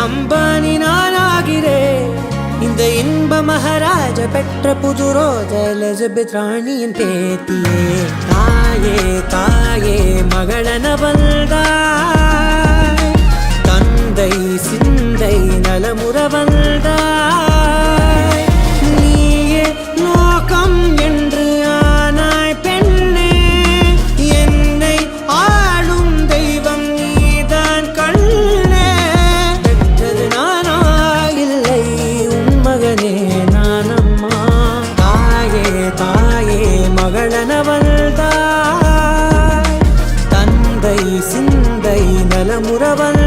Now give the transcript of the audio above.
அம்பானி நானாகிறேன். இந்த இன்ப மகாராஜ பெற்ற புது ரோஜ எலிசபெத் ராணியின் பேத்தியே. தாயே தாயே மகளன வந்தாய், தந்தை சிந்தை நலமுற வந்தாய். நீயே லோகம் என்று ஆனாய் பெண்ணே, என்னை ஆளும் தெய்வம் நீதான் கண்ணே. பெற்றது நானா இல்லை உன் மகனே நானம்மா. தாயே தாயே மகளன வந்தாய், தந்தை சிந்தை நலமுற வந்தாய்.